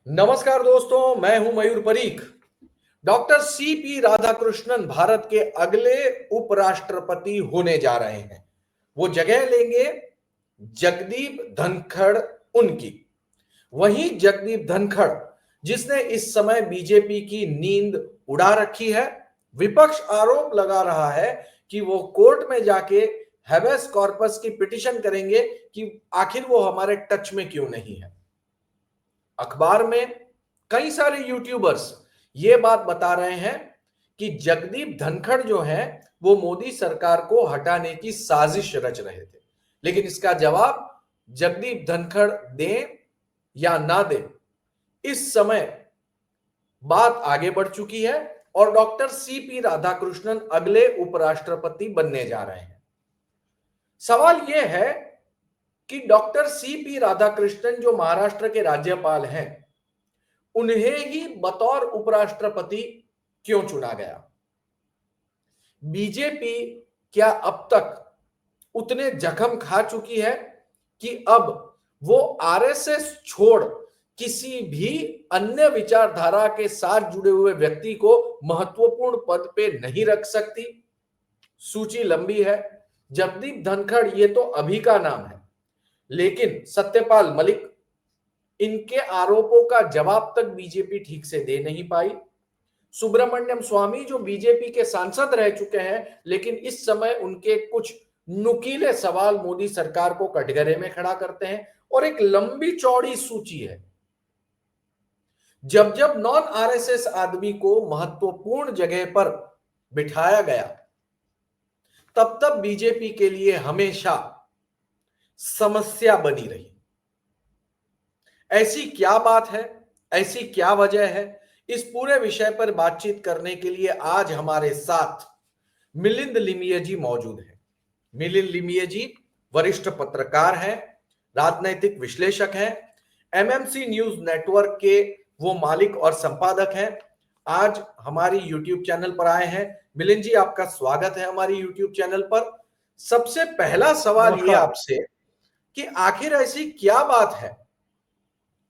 नमस्कार दोस्तों, मैं हूं मयूर परीख। डॉक्टर सीपी राधाकृष्णन भारत के अगले उपराष्ट्रपति होने जा रहे हैं। वो जगह लेंगे जगदीप धनखड़ उनकी। वही जगदीप धनखड़ जिसने इस समय बीजेपी की नींद उड़ा रखी है। विपक्ष आरोप लगा रहा है कि वो कोर्ट में जाके हैबेस कॉर्पस की पिटीशन करेंगे कि आखिर वो हमारे टच में क्यों नहीं है। अखबार में कई सारे यूट्यूबर्स ये बात बता रहे हैं कि जगदीप धनखड़ जो है वो मोदी सरकार को हटाने की साजिश रच रहे थे। लेकिन इसका जवाब जगदीप धनखड़ दें या ना दें, इस समय बात आगे बढ़ चुकी है और डॉक्टर सीपी राधाकृष्णन अगले उपराष्ट्रपति बनने जा रहे हैं। सवाल यह है कि डॉक्टर सीपी राधाकृष्णन जो महाराष्ट्र के राज्यपाल हैं, उन्हें ही बतौर उपराष्ट्रपति क्यों चुना गया? बीजेपी क्या अब तक उतने जख्म खा चुकी है कि अब वो आरएसएस छोड़ किसी भी अन्य विचारधारा के साथ जुड़े हुए व्यक्ति को महत्वपूर्ण पद पे नहीं रख सकती? सूची लंबी है। जगदीप धनखड़ ये तो अभी का नाम है, लेकिन सत्यपाल मलिक, इनके आरोपों का जवाब तक बीजेपी ठीक से दे नहीं पाई। सुब्रमण्यम स्वामी जो बीजेपी के सांसद रह चुके हैं, लेकिन इस समय उनके कुछ नुकीले सवाल मोदी सरकार को कटघरे में खड़ा करते हैं। और एक लंबी चौड़ी सूची है। जब जब नॉन आरएसएस आदमी को महत्वपूर्ण जगह पर बिठाया गया, तब तब बीजेपी के लिए हमेशा समस्या बनी रही। ऐसी क्या बात है, ऐसी क्या वजह है? इस पूरे विषय पर बातचीत करने के लिए आज हमारे साथ मिलिंद लिमिये जी मौजूद हैं। मिलिंद लिमिये जी वरिष्ठ पत्रकार हैं, राजनैतिक विश्लेषक हैं, एमएमसी न्यूज नेटवर्क के वो मालिक और संपादक हैं। आज हमारी यूट्यूब चैनल पर आए हैं। मिलिंद जी, आपका स्वागत है हमारी यूट्यूब चैनल पर। सबसे पहला सवाल ये आपसे कि आखिर ऐसी क्या बात है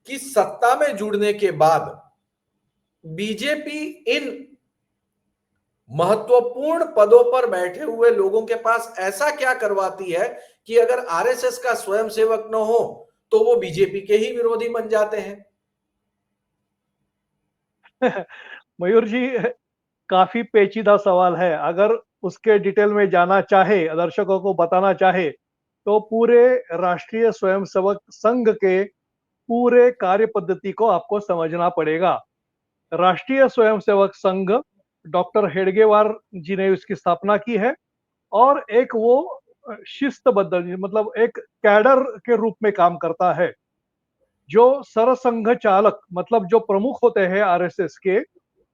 कि सत्ता में जुड़ने के बाद बीजेपी इन महत्वपूर्ण पदों पर बैठे हुए लोगों के पास ऐसा क्या करवाती है कि अगर आरएसएस का स्वयंसेवक न हो तो वो बीजेपी के ही विरोधी बन जाते हैं? मयूर जी, काफी पेचीदा सवाल है। अगर उसके डिटेल में जाना चाहे, दर्शकों को बताना चाहे, तो पूरे राष्ट्रीय स्वयंसेवक संघ के पूरे कार्य पद्धति को आपको समझना पड़ेगा। राष्ट्रीय स्वयंसेवक संघ डॉक्टर हेडगेवार जी ने उसकी स्थापना की है और एक वो शिस्तबद्ध, मतलब एक कैडर के रूप में काम करता है। जो सरसंघ चालक, मतलब जो प्रमुख होते हैं आरएसएस के,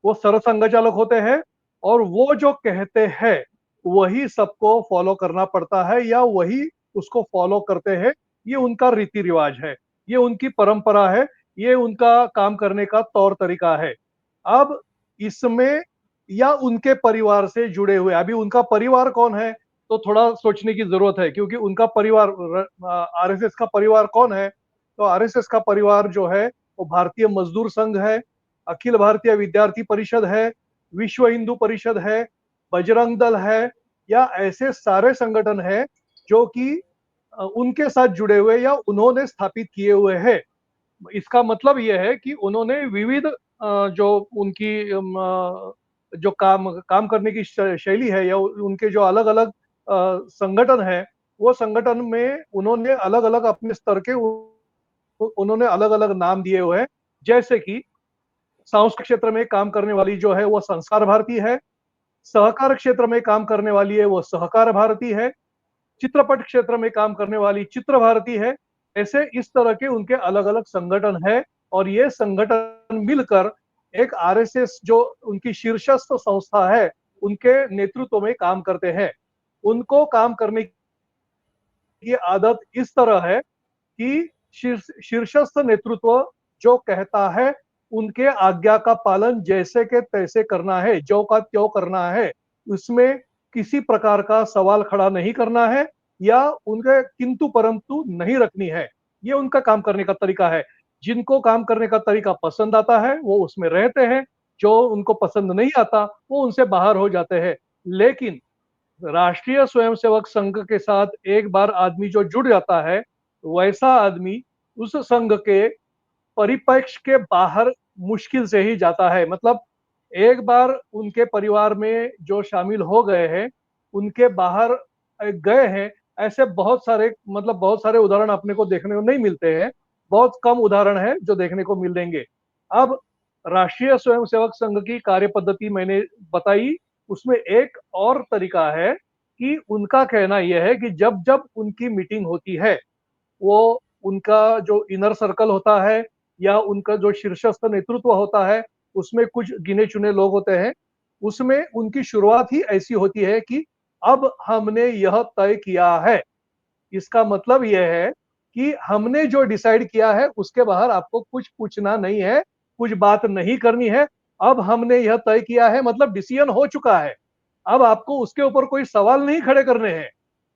वो सरसंघ चालक होते हैं और वो जो कहते हैं वही सबको फॉलो करना पड़ता है या वही उसको फॉलो करते हैं। ये उनका रीति रिवाज है, ये उनकी परंपरा है, ये उनका काम करने का तौर तरीका है। अब इसमें या उनके परिवार से जुड़े हुए, अभी उनका परिवार कौन है तो थोड़ा सोचने की जरूरत है, क्योंकि उनका परिवार, आरएसएस का परिवार कौन है, तो आरएसएस का परिवार जो है वो भारतीय मजदूर संघ है, अखिल भारतीय विद्यार्थी परिषद है, विश्व हिंदू परिषद है, बजरंग दल है, या ऐसे सारे संगठन है जो कि उनके साथ जुड़े हुए या उन्होंने स्थापित किए हुए हैं। इसका मतलब यह है कि उन्होंने विविध जो उनकी जो काम काम करने की शैली है या उनके जो अलग अलग संगठन है, वो संगठन में उन्होंने अलग अलग अपने स्तर के उन्होंने अलग अलग नाम दिए हुए हैं। जैसे कि सांस्कृतिक क्षेत्र में काम करने वाली जो है वो संस्कार भारती है, सहकार क्षेत्र में काम करने वाली है वो सहकार भारती है, चित्रपट क्षेत्र में काम करने वाली चित्र भारती है। ऐसे इस तरह के उनके अलग अलग संगठन है और ये संगठन मिलकर एक आरएसएस जो उनकी शीर्षस्थ संस्था है उनके नेतृत्व में काम करते हैं। उनको काम करने की आदत इस तरह है कि शीर्षस्थ नेतृत्व जो कहता है उनके आज्ञा का पालन जैसे के तैसे करना है, जो का त्यों करना है। उसमें किसी प्रकार का सवाल खड़ा नहीं करना है या उनके किंतु परंतु नहीं रखनी है। ये उनका काम करने का तरीका है। जिनको काम करने का तरीका पसंद आता है वो उसमें रहते हैं, जो उनको पसंद नहीं आता वो उनसे बाहर हो जाते हैं। लेकिन राष्ट्रीय स्वयंसेवक संघ के साथ एक बार आदमी जो जुड़ जाता है, वैसा आदमी उस संघ के परिप्रेक्ष्य के बाहर मुश्किल से ही जाता है। मतलब एक बार उनके परिवार में जो शामिल हो गए हैं, उनके बाहर गए हैं, ऐसे बहुत सारे, मतलब बहुत सारे उदाहरण अपने को देखने को नहीं मिलते हैं। बहुत कम उदाहरण है जो देखने को मिलेंगे। अब राष्ट्रीय स्वयंसेवक संघ की कार्य पद्धति मैंने बताई, उसमें एक और तरीका है कि उनका कहना यह है कि जब-जब उनकी मीटिंग होती है, वो उनका जो इनर सर्कल होता है या उनका जो शीर्षस्थ नेतृत्व होता है, उसमें कुछ गिने-चुने लोग होते हैं। उसमें उनकी शुरुआत ही ऐसी होती है कि अब हमने यह तय किया है। इसका मतलब यह है कि हमने जो डिसाइड किया है उसके बाहर आपको कुछ पूछना नहीं है, कुछ बात नहीं करनी है। अब हमने यह तय किया है, मतलब डिसीजन हो चुका है। अब आपको उसके ऊपर कोई सवाल नहीं खड़े करने हैं।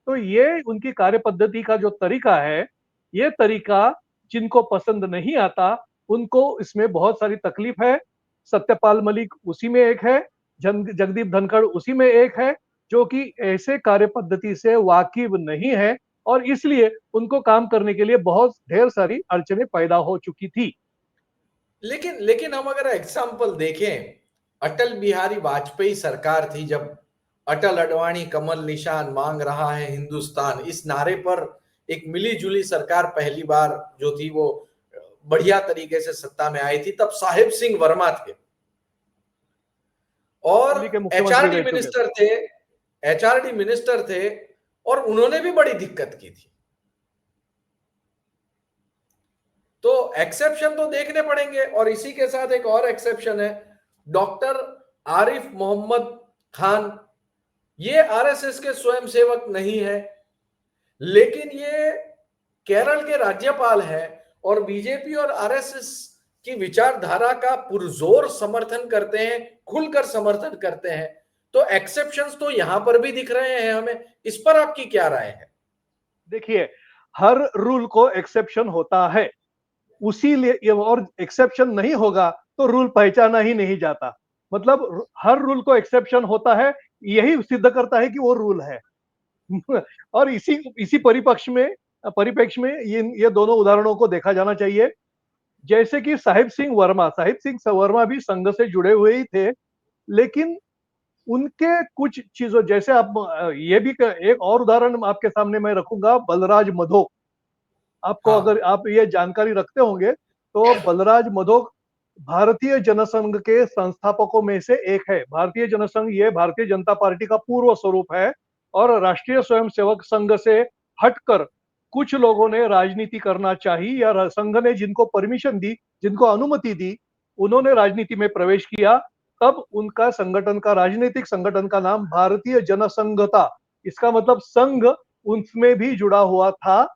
तो ये उनकी कार्य पद्धति का जो तरीका है, ये तरीका जिनको पसंद नहीं आता, उनको इसमें बहुत सारी तकलीफ है। सत्यपाल मलिक उसी में एक है, जगदीप धनखड़ उसी में एक है, जो कि ऐसे कार्य पद्धति से वाकिफ नहीं है और इसलिए उनको काम करने के लिए बहुत ढेर सारी अड़चनें पैदा हो चुकी थी। लेकिन लेकिन हम अगर एग्जाम्पल देखें, अटल बिहारी वाजपेयी सरकार थी जब अटल अडवाणी कमल निशान मांग रहा है हिंदुस्तान, इस नारे पर एक मिली जुली सरकार पहली बार जो थी वो बढ़िया तरीके से सत्ता में आई थी, तब साहिब सिंह वर्मा थे और दिल्ली के मुख्यमंत्री एचआरडी रह चुके थे। मिनिस्टर थे। एचआरडी मिनिस्टर थे और उन्होंने भी बड़ी दिक्कत की थी। तो एक्सेप्शन तो देखने पड़ेंगे और इसी के साथ एक और एक्सेप्शन है, डॉक्टर आरिफ मोहम्मद खान। ये आरएसएस के स्वयंसेवक नहीं है, लेकिन ये केरल के राज्यपाल हैं और बीजेपी और आरएसएस की विचारधारा का पुरजोर समर्थन करते हैं, खुलकर समर्थन करते हैं। तो एक्सेप्शंस तो यहां पर भी दिख रहे हैं हमें। इस पर आपकी क्या राय है? देखिए, हर रूल को एक्सेप्शन होता है। उसी लिए और एक्सेप्शन नहीं होगा तो रूल पहचाना ही नहीं जाता। मतलब हर रूल को एक्सेप्शन होता है, यही सिद्ध करता है कि वो रूल है। और इसी इसी परिप्रेक्ष्य में ये दोनों उदाहरणों को देखा जाना चाहिए। जैसे कि साहिब सिंह वर्मा भी संघ से जुड़े हुए ही थे, लेकिन उनके कुछ चीजों जैसे आप ये भी एक और उदाहरण आपके सामने मैं रखूंगा, बलराज मधोक। आपको हाँ। अगर आप ये जानकारी रखते होंगे तो बलराज मधोक भारतीय जनसंघ के संस्थापकों में से एक है। भारतीय जनसंघ ये भारतीय जनता पार्टी का पूर्व स्वरूप है और राष्ट्रीय स्वयंसेवक संघ से हटकर कुछ लोगों ने राजनीति करना चाहिए या संघ ने जिनको परमिशन दी, जिनको अनुमति दी, उन्होंने राजनीति में प्रवेश किया। तब उनका संगठन का, राजनीतिक संगठन का नाम भारतीय जनसंघ था। इसका मतलब संघ उनमें भी जुड़ा हुआ था।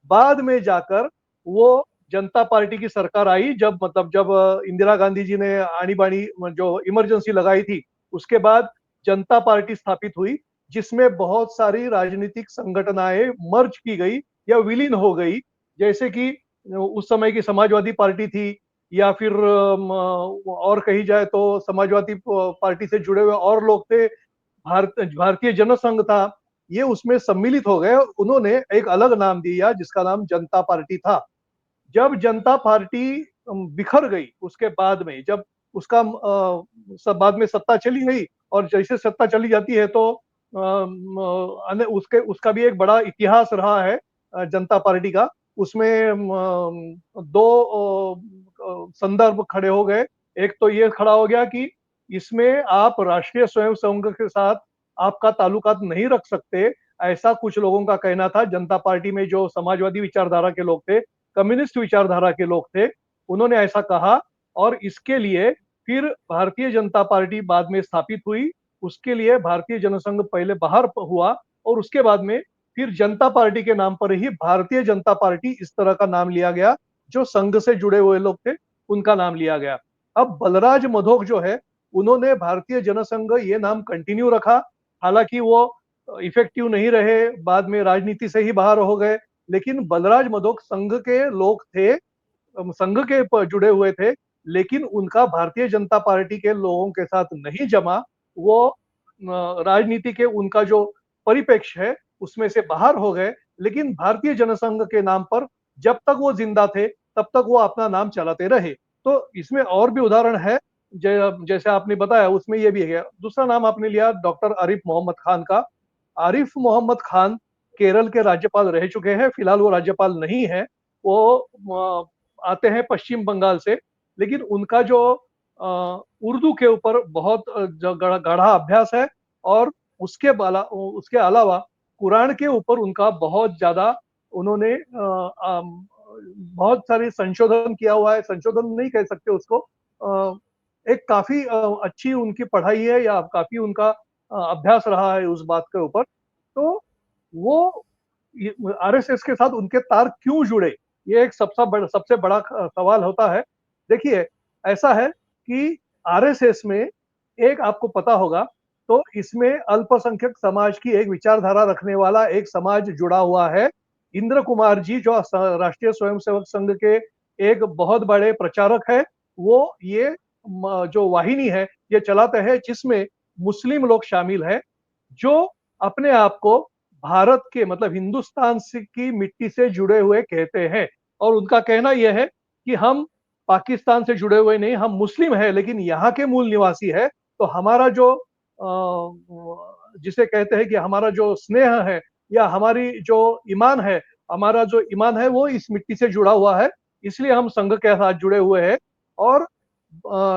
बाद में जाकर वो जनता पार्टी की सरकार आई, जब मतलब जब इंदिरा गांधी जी ने आनी-बानी जो इमरजेंसी लगाई थी, उसके बाद जनता पार्टी स्थापित हुई, जिसमें बहुत सारी राजनीतिक संगठनाएं मर्ज की गई या विलीन हो गई। जैसे कि उस समय की समाजवादी पार्टी थी या फिर और कही जाए तो समाजवादी पार्टी से जुड़े हुए और लोग थे। भारतीय जनसंघ था, ये उसमें सम्मिलित हो गए। उन्होंने एक अलग नाम दिया जिसका नाम जनता पार्टी था। जब जनता पार्टी बिखर गई, उसके बाद में जब उसका सब बाद में सत्ता चली गई और जैसे सत्ता चली जाती है तो उसके उसका भी एक बड़ा इतिहास रहा है जनता पार्टी का। उसमें दो संदर्भ खड़े हो गए। एक तो ये खड़ा हो गया कि इसमें आप राष्ट्रीय स्वयं संघ के साथ आपका ताल्लुकात नहीं रख सकते, ऐसा कुछ लोगों का कहना था। जनता पार्टी में जो समाजवादी विचारधारा के लोग थे, कम्युनिस्ट विचारधारा के लोग थे, उन्होंने ऐसा कहा और इसके लिए फिर भारतीय जनता पार्टी बाद में स्थापित हुई। उसके लिए भारतीय जनसंघ पहले बाहर हुआ और उसके बाद में फिर जनता पार्टी के नाम पर ही भारतीय जनता पार्टी इस तरह का नाम लिया गया। जो संघ से जुड़े हुए लोग थे, उनका नाम लिया गया। अब बलराज मधोक जो है, उन्होंने भारतीय जनसंघ ये नाम कंटिन्यू रखा। हालांकि वो इफेक्टिव नहीं रहे, बाद में राजनीति से ही बाहर हो गए। लेकिन बलराज मधोक संघ के लोग थे, संघ के जुड़े हुए थे, लेकिन उनका भारतीय जनता पार्टी के लोगों के साथ नहीं जमा। वो राजनीति के उनका जो परिप्रेक्ष्य है उसमें से बाहर हो गए, लेकिन भारतीय जनसंघ के नाम पर जब तक वो जिंदा थे तब तक वो अपना नाम चलाते रहे। तो इसमें और भी उदाहरण है, जैसे आपने बताया उसमें ये भी है। दूसरा नाम आपने लिया डॉक्टर आरिफ मोहम्मद खान का। आरिफ मोहम्मद खान केरल के राज्यपाल रह चुके हैं, फिलहाल वो राज्यपाल नहीं है। वो आते हैं पश्चिम बंगाल से, लेकिन उनका जो उर्दू के ऊपर बहुत गाढ़ा अभ्यास है, और उसके अलावा कुरान के ऊपर उनका बहुत ज्यादा उन्होंने बहुत सारे संशोधन किया हुआ है। संशोधन नहीं कह सकते उसको, एक काफी अच्छी उनकी पढ़ाई है या काफी उनका अभ्यास रहा है उस बात के ऊपर। तो वो आरएसएस के साथ उनके तार क्यों जुड़े, ये एक सबसे बड़ा सवाल होता है। देखिए, ऐसा है कि आरएसएस में एक आपको पता होगा, तो इसमें अल्पसंख्यक समाज की एक विचारधारा रखने वाला एक समाज जुड़ा हुआ है। इंद्र कुमार जी जो राष्ट्रीय स्वयंसेवक संघ के एक बहुत बड़े प्रचारक है, वो ये जो वाहिनी है ये चलाते हैं, जिसमें मुस्लिम लोग शामिल है, जो अपने आप को भारत के मतलब हिंदुस्तान की मिट्टी से जुड़े हुए कहते हैं। और उनका कहना यह है कि हम पाकिस्तान से जुड़े हुए नहीं, हम मुस्लिम हैं लेकिन यहाँ के मूल निवासी है। तो हमारा जो जिसे कहते हैं कि हमारा जो स्नेह है या हमारी जो ईमान है, हमारा जो ईमान है वो इस मिट्टी से जुड़ा हुआ है, इसलिए हम संघ के साथ जुड़े हुए हैं। और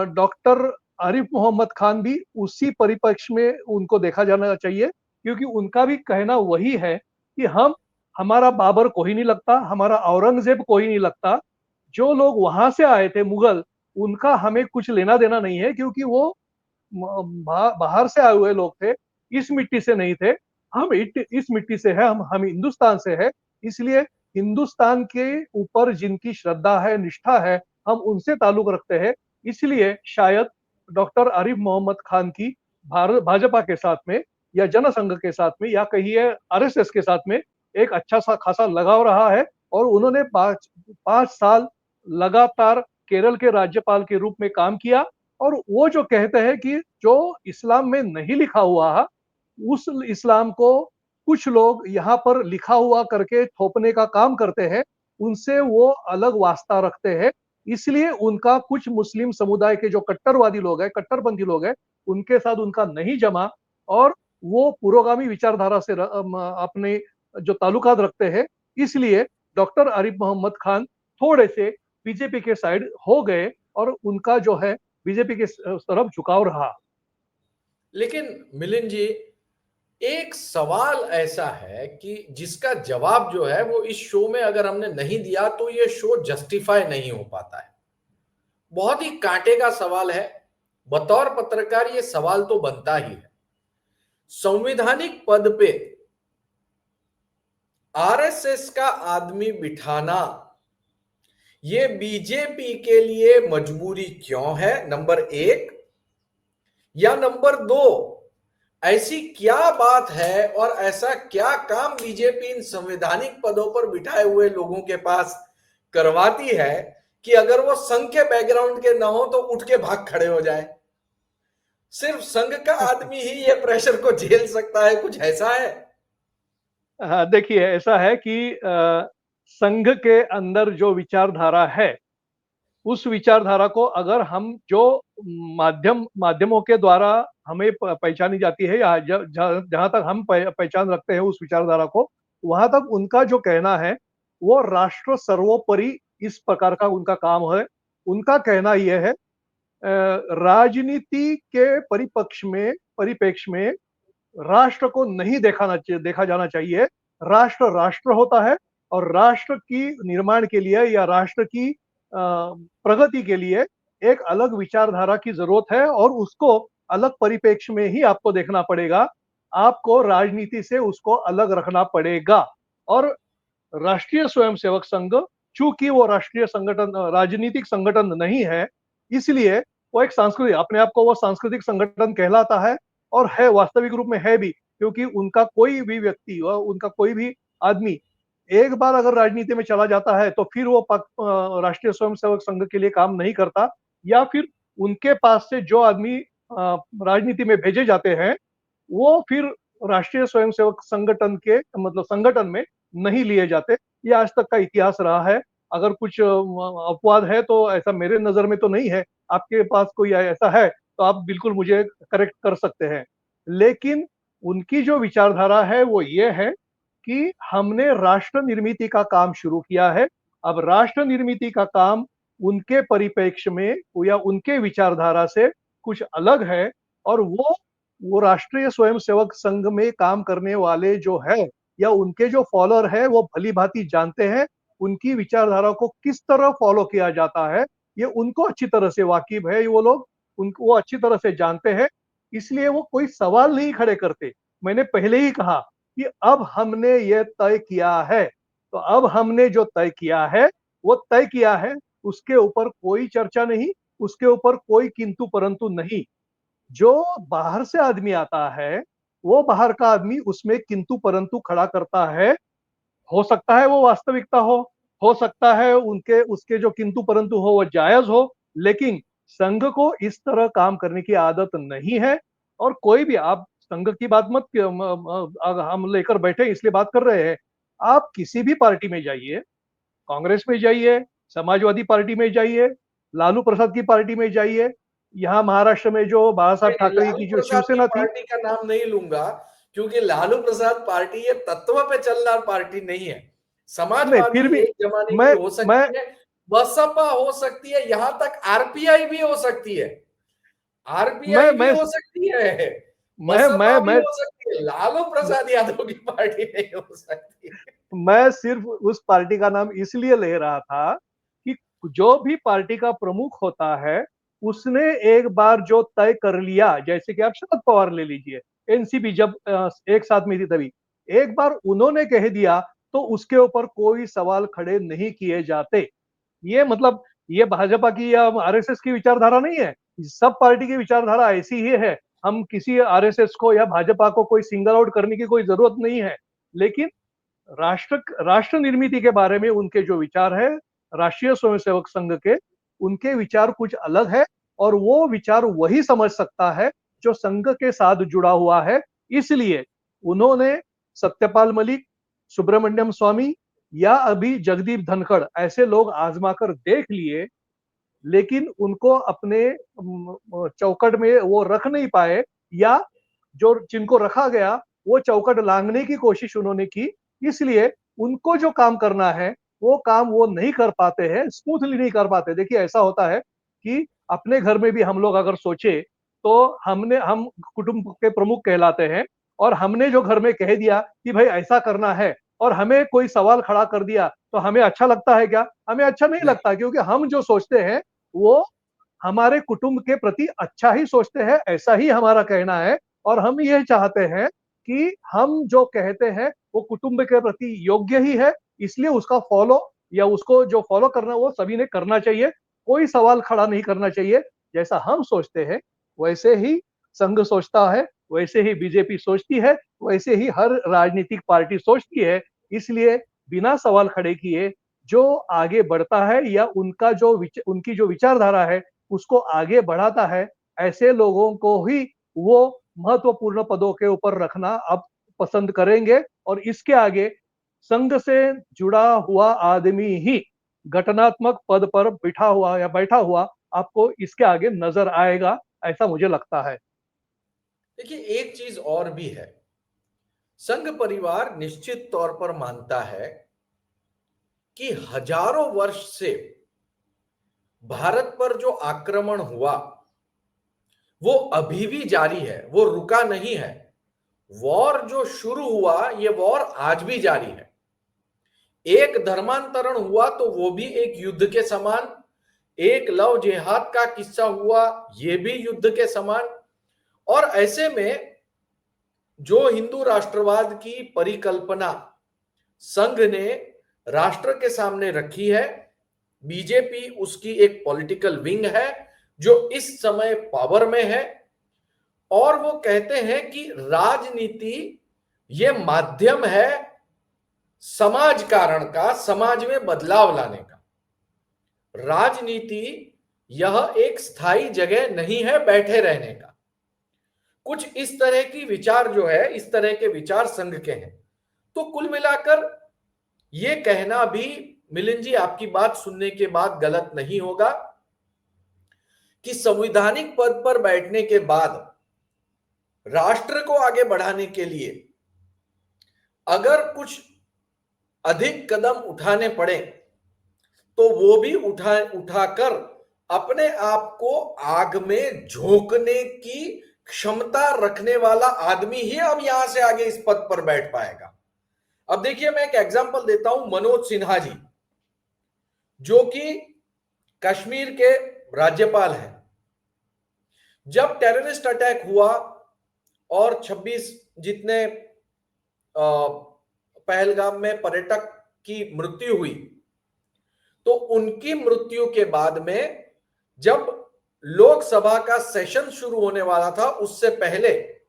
डॉक्टर आरिफ मोहम्मद खान भी उसी परिप्रेक्ष्य में उनको देखा जाना चाहिए, क्योंकि उनका भी कहना वही है कि हमारा बाबर कोई नहीं लगता, हमारा औरंगजेब कोई नहीं लगता। जो लोग वहां से आए थे मुगल, उनका हमें कुछ लेना देना नहीं है, क्योंकि वो बाहर से आए हुए लोग थे, इस मिट्टी से नहीं थे। इस मिट्टी से है, हम हिंदुस्तान से है, इसलिए हिंदुस्तान के ऊपर जिनकी श्रद्धा है, निष्ठा है, हम उनसे ताल्लुक रखते हैं। इसलिए शायद डॉक्टर आरिफ मोहम्मद खान की भाजपा के साथ में या जनसंघ के साथ में या कहिए आरएसएस के साथ में एक अच्छा सा खासा लगाव रहा है। और उन्होंने 5 साल लगातार केरल के राज्यपाल के रूप में काम किया। और वो जो कहते हैं कि जो इस्लाम में नहीं लिखा हुआ है, उस इस्लाम को कुछ लोग यहाँ पर लिखा हुआ करके थोपने का काम करते हैं, उनसे वो अलग वास्ता रखते हैं। इसलिए उनका कुछ मुस्लिम समुदाय के जो कट्टरवादी लोग हैं, कट्टरपंथी लोग हैं, उनके साथ उनका नहीं जमा, और वो पुरोगामी विचारधारा से अपने जो ताल्लुकात रखते हैं। इसलिए डॉक्टर आरिफ मोहम्मद खान थोड़े से बीजेपी के साइड हो गए, और उनका जो है बीजेपी के तरफ झुकाव रहा। लेकिन मिलिंद जी, एक सवाल ऐसा है कि जिसका जवाब जो है वो इस शो में अगर हमने नहीं दिया तो ये शो जस्टिफाई नहीं हो पाता है। बहुत ही कांटे का सवाल है, बतौर पत्रकार ये सवाल तो बनता ही है। संवैधानिक पद पे आरएसएस का आदमी बिठाना ये बीजेपी के लिए मजबूरी क्यों है, नंबर एक। या नंबर दो, ऐसी क्या बात है और ऐसा क्या काम बीजेपी इन संवैधानिक पदों पर बिठाए हुए लोगों के पास करवाती है कि अगर वो संघ के बैकग्राउंड के ना हो तो उठ के भाग खड़े हो जाए। सिर्फ संघ का आदमी ही ये प्रेशर को झेल सकता है, कुछ ऐसा है? हाँ, देखिए ऐसा है कि संघ के अंदर जो विचारधारा है, उस विचारधारा को अगर हम जो माध्यमों के द्वारा हमें पहचानी जाती है, या जहां तक हम पहचान रखते हैं उस विचारधारा को, वहां तक उनका जो कहना है वो राष्ट्र सर्वोपरि, इस प्रकार का उनका काम है। उनका कहना यह है, राजनीति के परिप्रेक्ष्य में राष्ट्र को नहीं देखा जाना चाहिए। राष्ट्र राष्ट्र होता है, और राष्ट्र की निर्माण के लिए या राष्ट्र की प्रगति के लिए एक अलग विचारधारा की जरूरत है, और उसको अलग परिप्रेक्ष्य में ही आपको देखना पड़ेगा। आपको राजनीति से उसको अलग रखना पड़ेगा। और राष्ट्रीय स्वयंसेवक संघ, चूंकि वो राष्ट्रीय संगठन राजनीतिक संगठन नहीं है, इसलिए वो एक सांस्कृतिक, अपने आप को वो सांस्कृतिक संगठन कहलाता है, और है वास्तविक रूप में है भी, क्योंकि उनका कोई भी व्यक्ति और उनका कोई भी आदमी एक बार अगर राजनीति में चला जाता है तो फिर वो राष्ट्रीय स्वयंसेवक संघ के लिए काम नहीं करता, या फिर उनके पास से जो आदमी राजनीति में भेजे जाते हैं वो फिर राष्ट्रीय स्वयंसेवक संगठन के मतलब संगठन में नहीं लिए जाते। ये आज तक का इतिहास रहा है। अगर कुछ अपवाद है तो ऐसा मेरे नजर में तो नहीं है। आपके पास कोई ऐसा है तो आप बिल्कुल मुझे करेक्ट कर सकते हैं। लेकिन उनकी जो विचारधारा है वो ये है कि हमने राष्ट्र निर्मिति का काम शुरू किया है। अब राष्ट्र निर्मिति का काम उनके परिप्रेक्ष्य में या उनके विचारधारा से कुछ अलग है, और वो राष्ट्रीय स्वयंसेवक संघ में काम करने वाले जो है या उनके जो फॉलोअर है वो भली भांति जानते हैं उनकी विचारधारा को किस तरह फॉलो किया जाता है। ये उनको अच्छी तरह से वाकिफ है, वो लोग उनको वो अच्छी तरह से जानते हैं, इसलिए वो कोई सवाल नहीं खड़े करते। मैंने पहले ही कहा कि अब हमने ये तय किया है, तो अब हमने जो तय किया है वो तय किया है, उसके ऊपर कोई चर्चा नहीं, उसके ऊपर कोई किंतु परंतु नहीं। जो बाहर से आदमी आता है वो बाहर का आदमी उसमें किंतु परंतु खड़ा करता है। हो सकता है वो वास्तविकता हो सकता है उनके उसके जो किंतु परंतु हो वो जायज हो, लेकिन संघ को इस तरह काम करने की आदत नहीं है। और कोई भी आप संघ की बात मत हम लेकर बैठे इसलिए बात कर रहे हैं। आप किसी भी पार्टी में जाइए, कांग्रेस में जाइए, समाजवादी पार्टी में जाइए, लालू प्रसाद की पार्टी में जाइए, यहाँ महाराष्ट्र में जो बाला साहब नहीं, ठाकरे लालू की जो प्रसाद की शिवसेना थी। पार्टी का नाम नहीं लूंगा, क्योंकि लालू प्रसाद पार्टी ये तत्व पे चलना पार्टी नहीं है। नहीं समाजवादी फिर भी एक जमाने की मैं हो मैं सकती है, बसपा हो सकती है, यहां तक आरपीआई भी हो सकती है, मैं आरपीआई भी मैं हो सकती है, मैं बसपा भी मैं हो सकती है, लालू प्रसाद यादव की पार्टी नहीं हो सकती। मैं सिर्फ उस पार्टी का नाम इसलिए ले रहा था कि जो भी पार्टी का प्रमुख होता है उसने एक बार जो तय कर लिया, जैसे कि आप शरद पवार ले लीजिए, एनसीपी जब एक साथ में थी तभी एक बार उन्होंने कह दिया तो उसके ऊपर कोई सवाल खड़े नहीं किए जाते। ये मतलब ये भाजपा की या आरएसएस की विचारधारा नहीं है, सब पार्टी की विचारधारा ऐसी ही है। हम किसी आरएसएस को या भाजपा को कोई सिंगल आउट करने की कोई जरूरत नहीं है। लेकिन राष्ट्र निर्मिति के बारे में उनके जो विचार है राष्ट्रीय स्वयंसेवक संघ के, उनके विचार कुछ अलग है, और वो विचार वही समझ सकता है जो संघ के साथ जुड़ा हुआ है। इसलिए उन्होंने सत्यपाल मलिक, सुब्रमण्यम स्वामी या अभी जगदीप धनखड़ ऐसे लोग आजमा कर देख लिए, लेकिन उनको अपने चौकट में वो रख नहीं पाए, या जो जिनको रखा गया वो चौकट लांघने की कोशिश उन्होंने की। इसलिए उनको जो काम करना है वो काम वो नहीं कर पाते हैं, स्मूथली नहीं कर पाते। देखिए ऐसा होता है कि अपने घर में भी हम लोग अगर सोचे तो हम कुटुंब के प्रमुख कहलाते हैं, और हमने जो घर में कह दिया कि भाई ऐसा करना है और हमें कोई सवाल खड़ा कर दिया तो हमें अच्छा लगता है क्या? हमें अच्छा नहीं नहीं, लगता, क्योंकि हम जो सोचते हैं वो हमारे कुटुंब के प्रति अच्छा ही सोचते हैं, ऐसा ही हमारा कहना है। और हम ये चाहते हैं कि हम जो कहते हैं वो कुटुंब के प्रति योग्य ही है, इसलिए उसका फॉलो या उसको जो फॉलो करना वो सभी ने करना चाहिए। कोई सवाल खड़ा नहीं करना चाहिए। जैसा हम सोचते हैं वैसे ही संघ सोचता है, वैसे ही बीजेपी सोचती है, वैसे ही हर राजनीतिक पार्टी सोचती है। इसलिए बिना सवाल खड़े किए जो आगे बढ़ता है या उनकी जो विचारधारा है उसको आगे बढ़ाता है, ऐसे लोगों को ही वो महत्वपूर्ण पदों के ऊपर रखना अब पसंद करेंगे। और इसके आगे संघ से जुड़ा हुआ आदमी ही घटनात्मक पद पर बिठा हुआ या बैठा हुआ आपको इसके आगे नजर आएगा, ऐसा मुझे लगता है। देखिए, एक चीज और भी है, संघ परिवार निश्चित तौर पर मानता है कि हजारों वर्ष से भारत पर जो आक्रमण हुआ वो अभी भी जारी है, वो रुका नहीं है। वॉर जो शुरू हुआ, ये वॉर आज भी जारी है। एक धर्मांतरण हुआ तो वो भी एक युद्ध के समान, एक लव जिहाद का किस्सा हुआ, ये भी युद्ध के समान। और ऐसे में जो हिंदू राष्ट्रवाद की परिकल्पना संघ ने राष्ट्र के सामने रखी है, बीजेपी उसकी एक पॉलिटिकल विंग है जो इस समय पावर में है, और वो कहते हैं कि राजनीति ये माध्यम है समाज कारण का, समाज में बदलाव लाने का। राजनीति यह एक स्थायी जगह नहीं है बैठे रहने का। कुछ इस तरह की विचार जो है, इस तरह के विचार संघ के हैं। तो कुल मिलाकर यह कहना भी, मिलिंद जी आपकी बात सुनने के बाद गलत नहीं होगा कि संवैधानिक पद पर बैठने के बाद राष्ट्र को आगे बढ़ाने के लिए अगर कुछ अधिक कदम उठाने पड़े तो वो भी उठाकर अपने आप को आग में झोंकने की क्षमता रखने वाला आदमी ही अब यहां से आगे इस पद पर बैठ पाएगा। अब देखिए, मैं एक एग्जांपल देता हूं, मनोज सिन्हा जी जो कि कश्मीर के राज्यपाल हैं। जब टेररिस्ट अटैक हुआ और 26 जितने पहलगाम में पर्यटक की मृत्यु हुई, तो उनकी मृत्यु के बाद में जब लोकसभा का सेशन शुरू होने वाला था, उससे पहले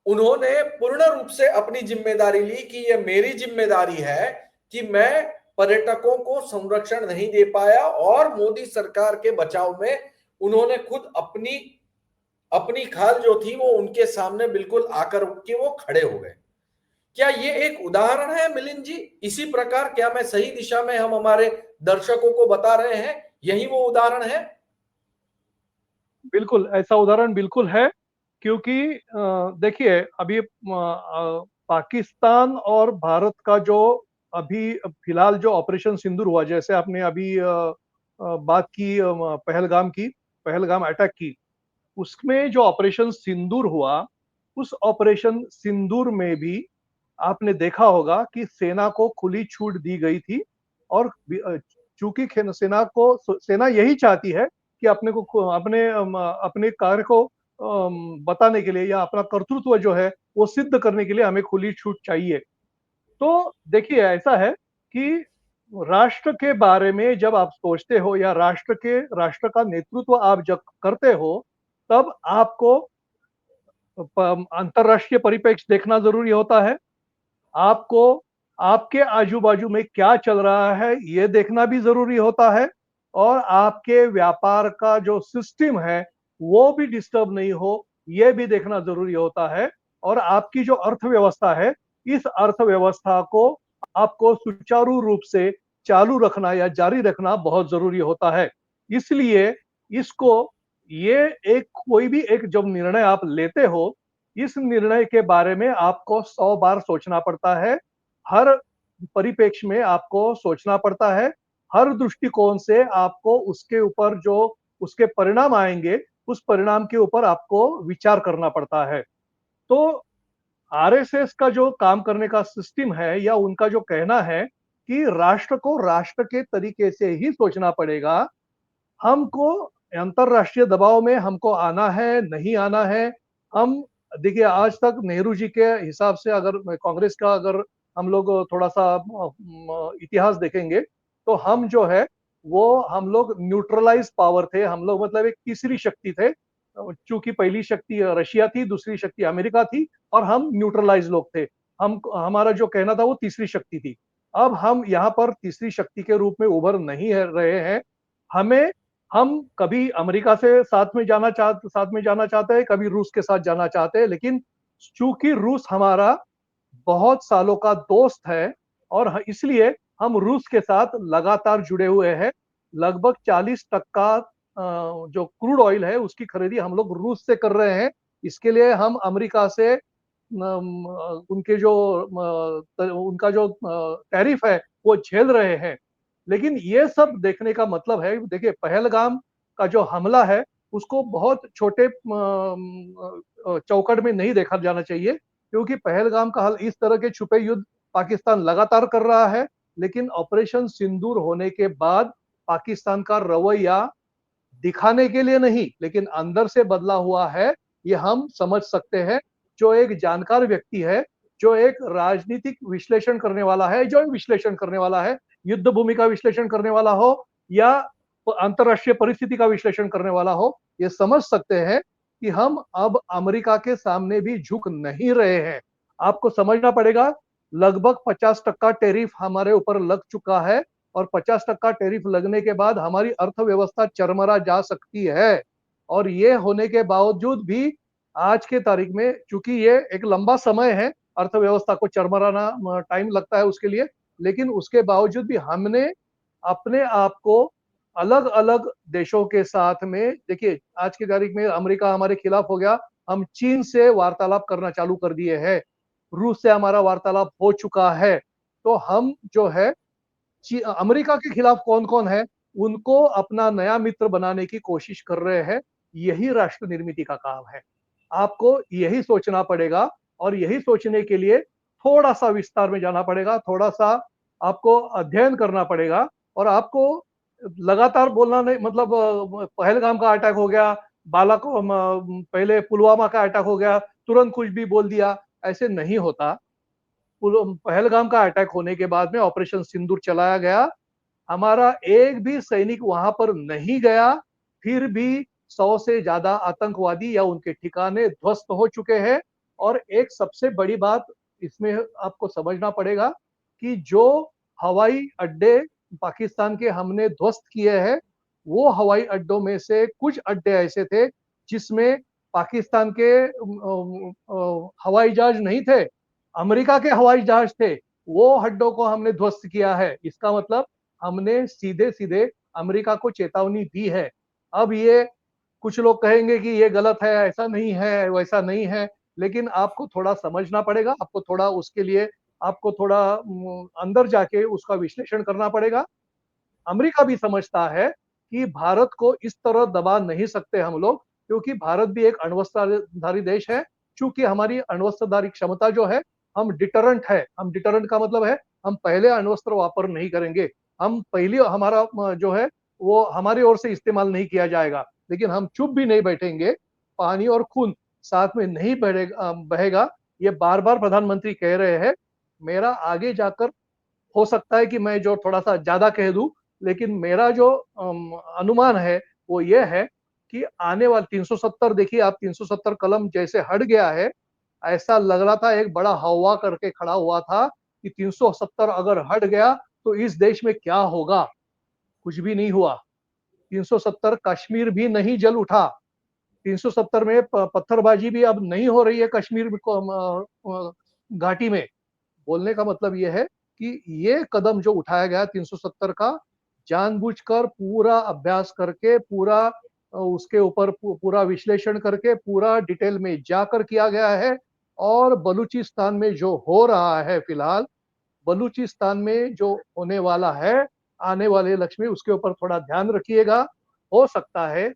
उन्होंने पूर्ण रूप से अपनी जिम्मेदारी ली कि यह मेरी जिम्मेदारी है कि मैं पर्यटकों को संरक्षण नहीं दे पाया, और मोदी सरकार के बचाव में उन्होंने खुद अपनी खाल जो थी वो उनके सामने बिल्कुल आकर के वो खड़े हो गए। क्या ये एक उदाहरण है मिलिंद जी? इसी प्रकार क्या मैं सही दिशा में हम हमारे दर्शकों को बता रहे हैं, यही वो उदाहरण है? बिल्कुल ऐसा उदाहरण बिल्कुल है, क्योंकि देखिए अभी पाकिस्तान और भारत का जो अभी फिलहाल जो ऑपरेशन सिंदूर हुआ, जैसे आपने अभी बात की पहलगाम अटैक की, उसमें जो ऑपरेशन सिंदूर हुआ, उस ऑपरेशन सिंदूर में भी आपने देखा होगा कि सेना को खुली छूट दी गई थी, और चूंकि सेना यही चाहती है कि अपने कार्य को बताने के लिए या अपना कर्तृत्व जो है वो सिद्ध करने के लिए हमें खुली छूट चाहिए। तो देखिए ऐसा है कि राष्ट्र के बारे में जब आप सोचते हो या राष्ट्र का नेतृत्व आप जब करते हो, तब आपको अंतरराष्ट्रीय परिप्रेक्ष्य देखना जरूरी होता है। आपको आपके आजू-बाजू में क्या चल रहा है ये देखना भी ज़रूरी होता है, और आपके व्यापार का जो सिस्टम है वो भी डिस्टर्ब नहीं हो, ये भी देखना ज़रूरी होता है। और आपकी जो अर्थव्यवस्था है, इस अर्थव्यवस्था को आपको सुचारू रूप से चालू रखना या जारी रखना बहुत ज़रूरी होता है। इसलिए इसको ये एक कोई भी एक जब निर्णय आप लेते हो, इस निर्णय के बारे में आपको 100 बार सोचना पड़ता है। हर परिप्रेक्ष्य में आपको सोचना पड़ता है। हर दृष्टिकोण से आपको उसके ऊपर जो उसके परिणाम आएँगे, उस परिणाम के ऊपर आपको विचार करना पड़ता है। तो आरएसएस का जो काम करने का सिस्टम है या उनका जो कहना है कि राष्ट्र को राष्ट्र के तरीके से ही सोचना पड़ेगा, हमको अंतरराष्ट्रीय दबाव में हमको आना है, नहीं आना है। हम देखिए आज तक नेहरू जी के हिसाब से अगर कांग्रेस का अगर हम लोग थोड़ा-सा इतिहास देखेंगे, तो हम जो है वो हम लोग न्यूट्रलाइज़ पावर थे। हम लोग मतलब एक तीसरी शक्ति थे। चूँकि पहली शक्ति रशिया थी, दूसरी शक्ति अमेरिका थी, और हम न्यूट्रलाइज़ लोग थे। हमारा जो कहना था वो तीसरी शक्ति थी। अब हम यहाँ पर तीसरी शक्ति के रूप में उभर नहीं रहे हैं। हमें हम कभी अमेरिका से साथ में जाना चाहते हैं, कभी रूस के साथ जाना चाहते हैं, लेकिन चूँकि रूस हमारा बहुत सालों का दोस्त है, और इसलिए हम रूस के साथ लगातार जुड़े हुए हैं। लगभग 40% जो क्रूड ऑयल है उसकी खरीदी हम लोग रूस से कर रहे हैं। इसके लिए हम अमेरिका से उनका जो टैरिफ है वो झेल रहे हैं। लेकिन ये सब देखने का मतलब है, देखिए पहलगाम का जो हमला है उसको बहुत छोटे चौकट में नहीं देखा जाना चाहिए, क्योंकि पहलगाम का हल इस तरह के छुपे युद्ध पाकिस्तान लगातार कर रहा है। लेकिन ऑपरेशन सिंदूर होने के बाद पाकिस्तान का रवैया दिखाने के लिए नहीं, लेकिन अंदर से बदला हुआ है, ये हम समझ सकते हैं। जो एक जानकार व्यक्ति है, जो एक राजनीतिक विश्लेषण करने वाला है, जो विश्लेषण करने वाला है, युद्ध भूमि का विश्लेषण करने वाला हो या अंतरराष्ट्रीय परिस्थिति का विश्लेषण करने वाला हो, ये समझ सकते हैं कि हम अब अमेरिका के सामने भी झुक नहीं रहे हैं। आपको समझना पड़ेगा लगभग 50% टैरिफ हमारे ऊपर लग चुका है और 50% टैरिफ लगने के बाद हमारी अर्थव्यवस्था चरमरा जा सकती है। और ये होने के बावजूद भी आज के तारीख में, चूंकि ये एक लंबा समय है, अर्थव्यवस्था को चरमराना टाइम लगता है उसके लिए, लेकिन उसके बावजूद भी हमने अपने आप को अलग-अलग देशों के साथ में, देखिए आज की तारीख में अमेरिका हमारे खिलाफ हो गया, हम चीन से वार्तालाप करना चालू कर दिए हैं, रूस से हमारा वार्तालाप हो चुका है। तो हम जो है अमेरिका के खिलाफ कौन-कौन है, उनको अपना नया मित्र बनाने की कोशिश कर रहे हैं। यही राष्ट्र निर्मिति का काम है। आपको यही सोचना पड़ेगा और यही सोचने के लिए थोड़ा-सा विस्तार में जाना पड़ेगा, थोड़ा-सा आपको अध्ययन करना पड़ेगा और आपको लगातार बोलना नहीं, मतलब पहलगाम का अटैक हो गया, पहले पुलवामा का अटैक हो गया, तुरंत कुछ भी बोल दिया, ऐसे नहीं होता। पहलगाम का अटैक होने के बाद में ऑपरेशन सिंदूर चलाया गया, हमारा एक भी सैनिक वहां पर नहीं गया, फिर भी 100 से ज्यादा आतंकवादी या उनके ठिकाने ध्वस्त हो चुके हैं। और एक सबसे बड़ी बात इसमें आपको समझना पड़ेगा कि जो हवाई अड्डे पाकिस्तान के हमने ध्वस्त किए हैं, वो हवाई अड्डों में से कुछ अड्डे ऐसे थे जिसमें पाकिस्तान के हवाई जहाज नहीं थे, अमेरिका के हवाई जहाज थे। वो अड्डों को हमने ध्वस्त किया है। इसका मतलब हमने सीधे-सीधे अमेरिका को चेतावनी दी है। अब ये कुछ लोग कहेंगे कि ये गलत है, ऐसा नहीं है, वैसा नहीं है, लेकिन आपको थोड़ा समझना पड़ेगा, आपको थोड़ा उसके लिए आपको थोड़ा अंदर जाके उसका विश्लेषण करना पड़ेगा। अमेरिका भी समझता है कि भारत को इस तरह दबा नहीं सकते हम लोग, क्योंकि भारत भी एक अण्वस्त्रधारी देश है। चूंकि हमारी अण्वस्त्रधारी क्षमता जो है, हम डिटरेंट है, हम डिटरेंट का मतलब है हम पहले अण्वस्त्र वापर नहीं करेंगे, हम पहली हमारा जो है वो हमारी ओर से इस्तेमाल नहीं किया जाएगा, लेकिन हम चुप भी नहीं बैठेंगे। पानी और खून साथ में नहीं बहेगा, ये बार बार प्रधानमंत्री कह रहे हैं। मेरा आगे जाकर हो सकता है कि मैं जो थोड़ा-सा ज़्यादा कह दूँ, लेकिन मेरा जो अनुमान है, वो ये है कि आने वाले 370, देखिए आप 370 कलम जैसे हट गया है, ऐसा लग रहा था एक बड़ा हौवा करके खड़ा हुआ था कि 370 अगर हट गया, तो इस देश में क्या होगा? कुछ भी नहीं हुआ। 370 कश्मीर भी नहीं जल उठा। 370 में पत्थरबाजी भी अब नहीं हो रही है कश्मीर को घाटी में। बोलने का मतलब ये है कि ये कदम जो उठाया गया 370 का, जानबूझकर पूरा अभ्यास करके, पूरा उसके ऊपर पूरा विश्लेषण करके, पूरा डिटेल में जाकर किया गया है। और बलूचिस्तान में जो हो रहा है फिलहाल, बलूचिस्तान में जो होने वाला है आने वाले लक्ष्य में, उसके ऊपर थोड़ा ध्यान रखिएगा। हो सकता है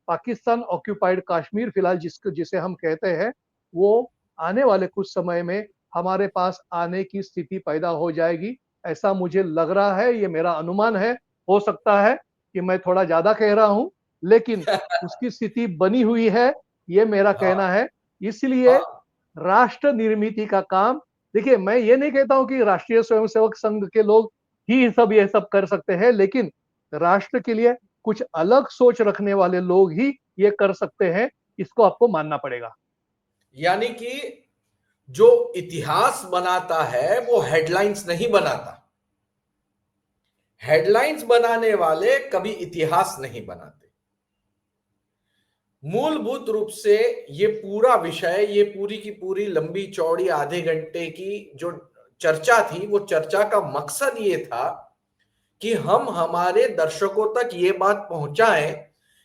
पाकिस्तान ऑक्यूपाइड कश्मीर फिलहाल जिसे हम कहते हैं, वो आने वाले कुछ समय में हमारे पास आने की स्थिति पैदा हो जाएगी। ऐसा मुझे लग रहा है, ये मेरा अनुमान है। हो सकता है कि मैं थोड़ा ज़्यादा कह रहा हूँ, लेकिन उसकी स्थिति बनी हुई है, ये मेरा कहना हाँ है। इसलिए हाँ। राष्ट्र निर्मिति का काम, देखिए मैं ये नहीं कहता हूँ कि राष्ट्रीय स्वयंसेवक संघ के लोग ही ये सब कर सकते हैं, लेकिन राष्ट्र के लिए कुछ अलग सोच रखने वाले लोग ही ये कर सकते हैं, इसको आपको मानना पड़ेगा। यानी कि जो इतिहास बनाता है वो हेडलाइंस नहीं बनाता, हेडलाइंस बनाने वाले कभी इतिहास नहीं बनाते। मूलभूत रूप से ये पूरा विषय, ये पूरी की पूरी लंबी चौड़ी आधे घंटे की जो चर्चा थी, वो चर्चा का मकसद ये था कि हम हमारे दर्शकों तक ये बात पहुंचाएं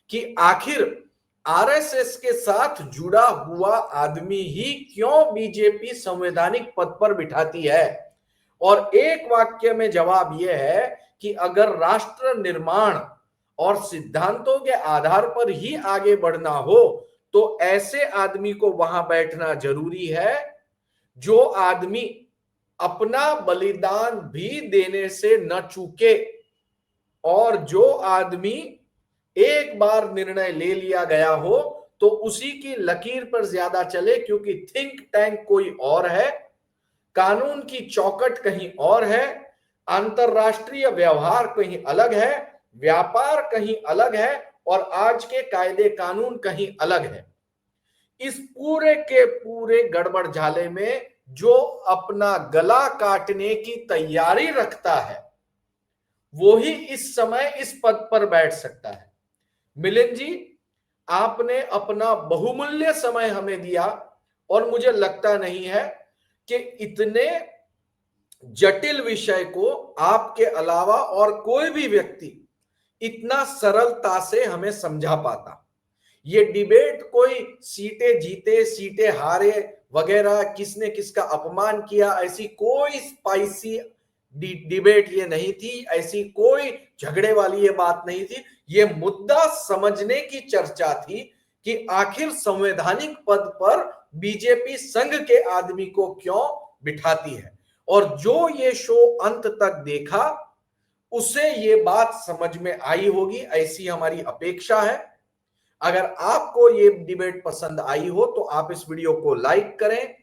कि आखिर आरएसएस के साथ जुड़ा हुआ आदमी ही क्यों बीजेपी संवैधानिक पद पर बिठाती है। और एक वाक्य में जवाब यह है कि अगर राष्ट्र निर्माण और सिद्धांतों के आधार पर ही आगे बढ़ना हो, तो ऐसे आदमी को वहां बैठना जरूरी है जो आदमी अपना बलिदान भी देने से न चूके, और जो आदमी एक बार निर्णय ले लिया गया हो तो उसी की लकीर पर ज्यादा चले, क्योंकि थिंक टैंक कोई और है, कानून की चौकट कहीं और है, अंतरराष्ट्रीय व्यवहार कहीं अलग है, व्यापार कहीं अलग है, और आज के कायदे कानून कहीं अलग है। इस पूरे के पूरे गड़बड़ झाले में जो अपना गला काटने की तैयारी रखता है वो ही इस समय इस पद पर बैठ सकता है। मिलिंद जी, आपने अपना बहुमूल्य समय हमें दिया और मुझे लगता नहीं है कि इतने जटिल विषय को आपके अलावा और कोई भी व्यक्ति इतना सरलता से हमें समझा पाता। ये डिबेट कोई सीटें जीते सीटें हारे वगैरह, किसने किसका अपमान किया, ऐसी कोई स्पाइसी डिबेट ये नहीं थी, ऐसी कोई झगड़े वाली ये बात नहीं थी। ये मुद्दा समझने की चर्चा थी कि आखिर संवैधानिक पद पर बीजेपी संघ के आदमी को क्यों बिठाती है। और जो ये शो अंत तक देखा उसे ये बात समझ में आई होगी, ऐसी हमारी अपेक्षा है। अगर आपको ये डिबेट पसंद आई हो तो आप इस वीडियो को लाइक करें,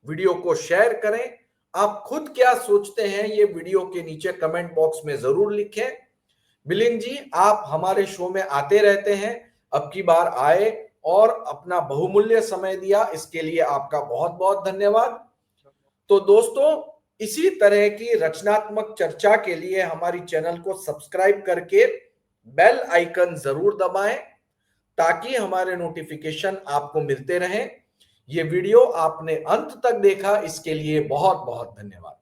वीडियो को शेयर करें। आप खुद क्या सोचते हैं ये वीडियो के नीचे कमेंट बॉक्स में जरूर लिखें। मिलिंद जी, आप हमारे शो में आते रहते हैं, अब की बार आए और अपना बहुमूल्य समय दिया, इसके लिए आपका बहुत बहुत धन्यवाद। तो दोस्तों, इसी तरह की रचनात्मक चर्चा के लिए हमारी चैनल को सब्सक्राइब करके बेल आइकन जरूर दबाएं ताकि हमारे नोटिफिकेशन आपको मिलते रहें। ये वीडियो आपने अंत तक देखा, इसके लिए बहुत बहुत धन्यवाद।